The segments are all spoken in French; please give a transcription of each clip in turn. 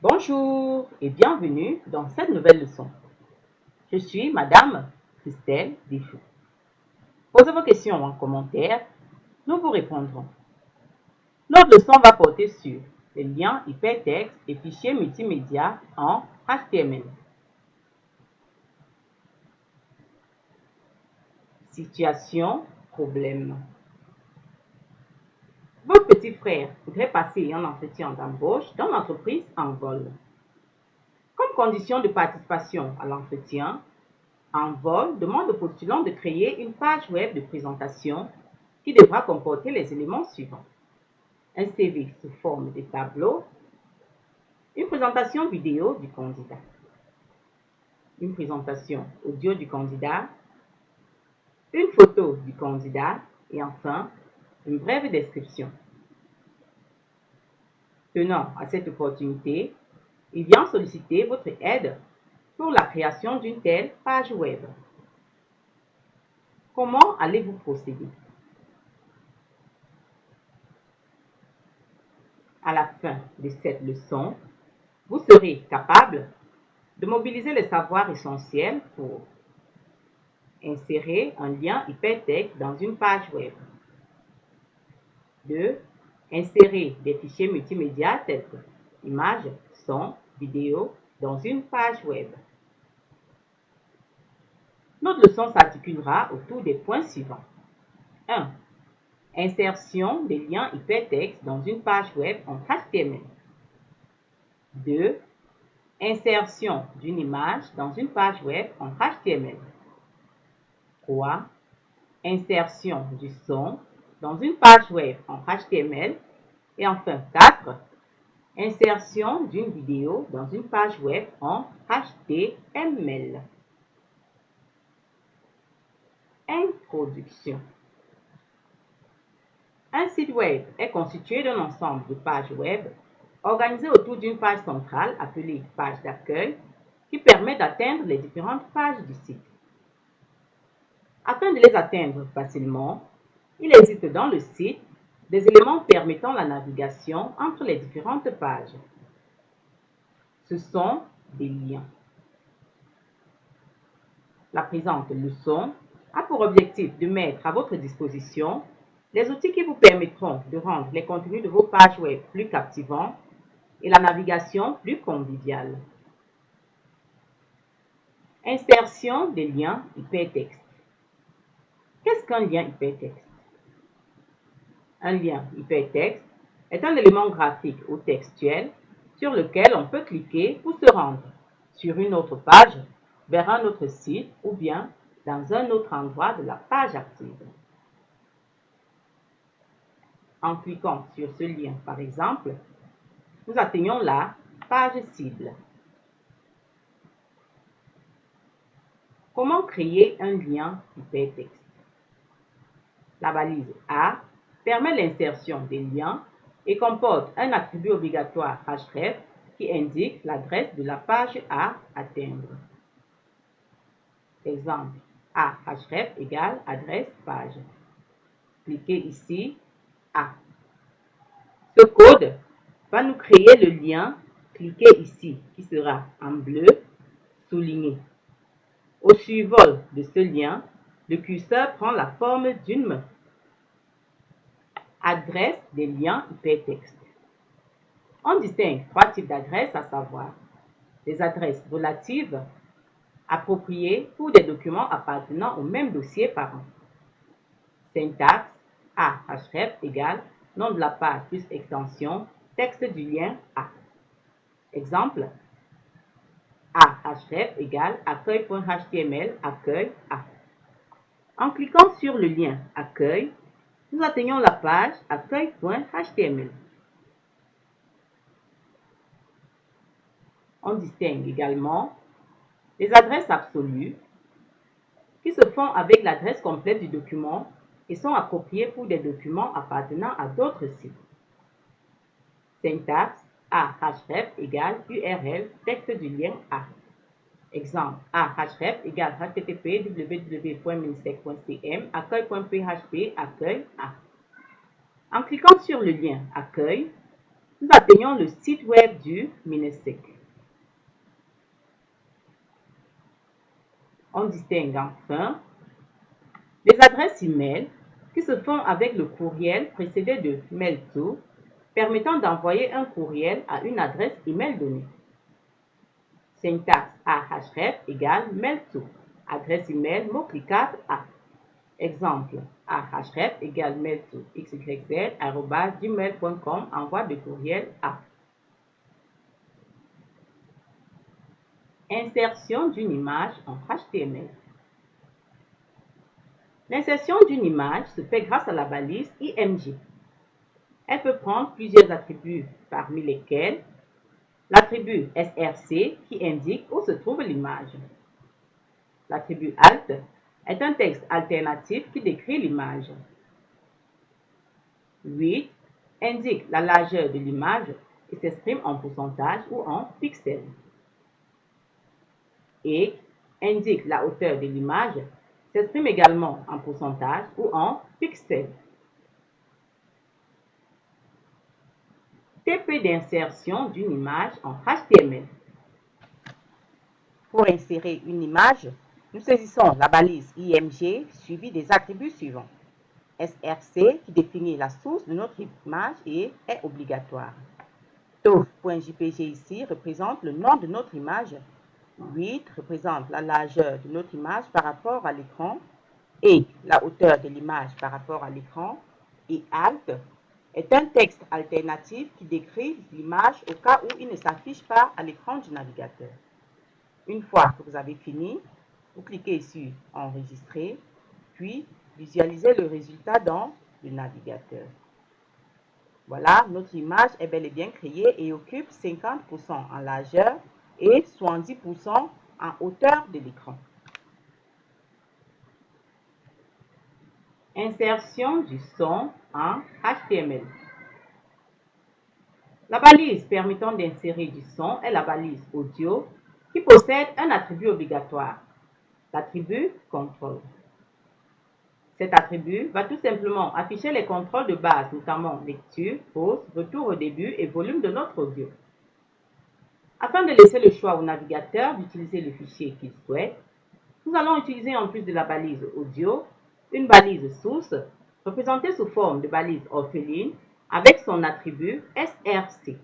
Bonjour et bienvenue dans cette nouvelle leçon. Je suis Madame Christelle Desfou. Posez vos questions en commentaire, nous vous répondrons. Notre leçon va porter sur les liens hypertextes et fichiers multimédia en HTML. Situation, problème. Votre petit frère voudrait passer un entretien d'embauche dans l'entreprise Envol. Comme condition de participation à l'entretien, Envol demande au postulant de créer une page web de présentation qui devra comporter les éléments suivants. Un CV sous forme de tableau, une présentation vidéo du candidat, une présentation audio du candidat, une photo du candidat et enfin, une brève description. Tenant à cette opportunité, il vient solliciter votre aide pour la création d'une telle page web. Comment allez-vous procéder? À la fin de cette leçon, vous serez capable de mobiliser les savoirs essentiels pour insérer un lien hypertexte dans une page web. 2. Insérer des fichiers multimédia tels que images, sons, vidéos dans une page web. Notre leçon s'articulera autour des points suivants. 1. Insertion des liens hypertextes dans une page web en HTML. 2. Insertion d'une image dans une page web en HTML. 3. Insertion du son dans une page web en HTML. Et enfin 4. Insertion d'une vidéo dans une page web en HTML. Introduction. Un site web est constitué d'un ensemble de pages web organisées autour d'une page centrale appelée page d'accueil qui permet d'atteindre les différentes pages du site. Afin de les atteindre facilement, il existe dans le site des éléments permettant la navigation entre les différentes pages. Ce sont des liens. La présente leçon a pour objectif de mettre à votre disposition les outils qui vous permettront de rendre les contenus de vos pages web plus captivants et la navigation plus conviviale. Insertion des liens hypertextes. Qu'est-ce qu'un lien hypertexte? Un lien hypertexte est un élément graphique ou textuel sur lequel on peut cliquer pour se rendre sur une autre page, vers un autre site ou bien dans un autre endroit de la page active. En cliquant sur ce lien, par exemple, nous atteignons la page cible. Comment créer un lien hypertexte? La balise A permet l'insertion des liens et comporte un attribut obligatoire href qui indique l'adresse de la page à atteindre. Exemple, A href égale adresse page. Cliquez ici A. Ce code va nous créer le lien. Cliquez ici qui sera en bleu souligné. Au survol de ce lien, le curseur prend la forme d'une main. Adresse des liens hypertextes. On distingue trois types d'adresses, à savoir les adresses relatives, appropriées pour des documents appartenant au même dossier parent. Syntaxe A href égale nom de la page plus extension texte du lien A. Exemple A href égale accueil.html accueil A. En cliquant sur le lien accueil, nous atteignons la page accueil.html. On distingue également les adresses absolues qui se font avec l'adresse complète du document et sont appropriées pour des documents appartenant à d'autres sites. Syntaxe A href égale URL texte du lien A. Exemple A href égale http www.minisec.cm accueil.php accueil A. En cliquant sur le lien accueil, nous atteignons le site web du MINESEC. On distingue enfin les adresses email qui se font avec le courriel précédé de mail to, permettant d'envoyer un courriel à une adresse email donnée. Syntaxe ahref égale mail to, adresse email mot-cliquable A. Exemple, ahref égale mail to xyz@gmail.com, envoi de courriel A. Insertion d'une image en HTML. L'insertion d'une image se fait grâce à la balise IMG. Elle peut prendre plusieurs attributs, parmi lesquels l'attribut SRC qui indique où se trouve l'image. L'attribut alt est un texte alternatif qui décrit l'image. 8 indique la largeur de l'image et s'exprime en pourcentage ou en pixels. Et indique la hauteur de l'image, s'exprime également en pourcentage ou en pixels. TP d'insertion d'une image en HTML. Pour insérer une image, nous saisissons la balise IMG suivie des attributs suivants. SRC qui définit la source de notre image et est obligatoire. TOF.jpg ici représente le nom de notre image. 8 représente la largeur de notre image par rapport à l'écran et la hauteur de l'image par rapport à l'écran. Et alt est un texte alternatif qui décrit l'image au cas où il ne s'affiche pas à l'écran du navigateur. Une fois que vous avez fini, vous cliquez sur Enregistrer, puis visualisez le résultat dans le navigateur. Voilà, notre image est bel et bien créée et occupe 50% en largeur et 70% en hauteur de l'écran. Insertion du son en HTML. La balise permettant d'insérer du son est la balise audio qui possède un attribut obligatoire, l'attribut contrôle. Cet attribut va tout simplement afficher les contrôles de base, notamment lecture, pause, retour au début et volume de notre audio. Afin de laisser le choix au navigateur d'utiliser le fichier qu'il souhaite, nous allons utiliser en plus de la balise audio, une balise source représentée sous forme de balise orpheline avec son attribut SRC.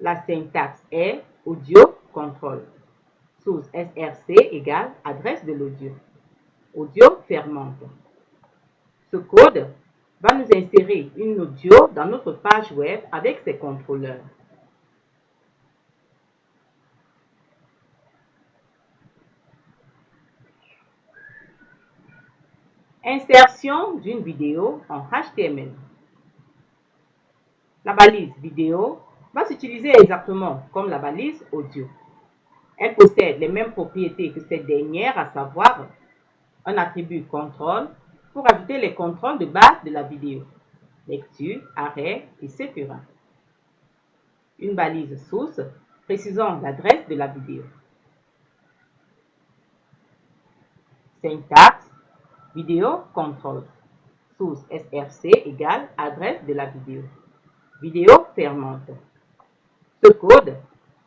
La syntaxe est audio control. Source SRC égale adresse de l'audio. Audio fermante. Ce code va nous insérer une audio dans notre page web avec ses contrôleurs. Insertion d'une vidéo en HTML. La balise vidéo va s'utiliser exactement comme la balise audio. Elle possède les mêmes propriétés que cette dernière, à savoir un attribut contrôle pour ajouter les contrôles de base de la vidéo, lecture, arrêt, etc. Une balise source précisant l'adresse de la vidéo. Syntaxe vidéo control. Source SRC égale adresse de la vidéo. Vidéo fermante. Ce code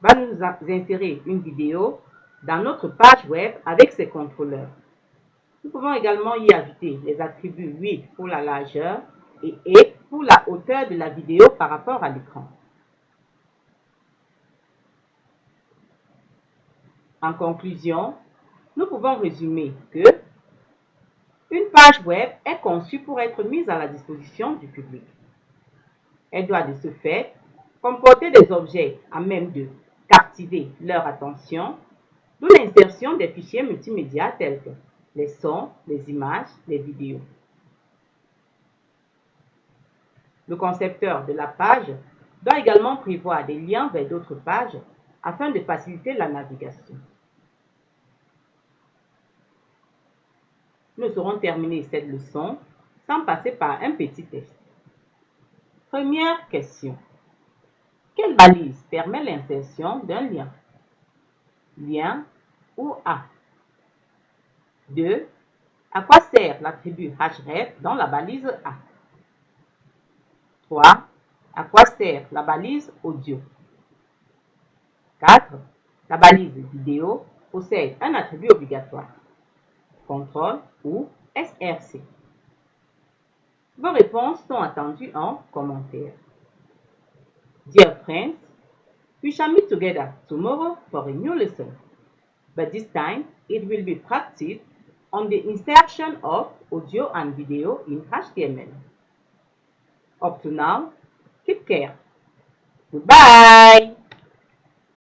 va nous insérer une vidéo dans notre page web avec ses contrôleurs. Nous pouvons également y ajouter les attributs 8 pour la largeur et pour la hauteur de la vidéo par rapport à l'écran. En conclusion, nous pouvons résumer que une page web est conçue pour être mise à la disposition du public. Elle doit de ce fait comporter des objets à même de captiver leur attention, d'où l'insertion des fichiers multimédia tels que les sons, les images, les vidéos. Le concepteur de la page doit également prévoir des liens vers d'autres pages afin de faciliter la navigation. Nous aurons terminé cette leçon sans passer par un petit test. Première question. Quelle balise permet l'insertion d'un lien? Lien ou A. 2. À quoi sert l'attribut href dans la balise A? 3. À quoi sert la balise audio? 4. La balise vidéo possède un attribut obligatoire, contrôle ou SRC. Vos réponses sont attendues en commentaire. Dear friends, we shall meet together tomorrow for a new lesson, but this time it will be practiced on the insertion of audio and video in HTML. Up to now, keep care. Goodbye!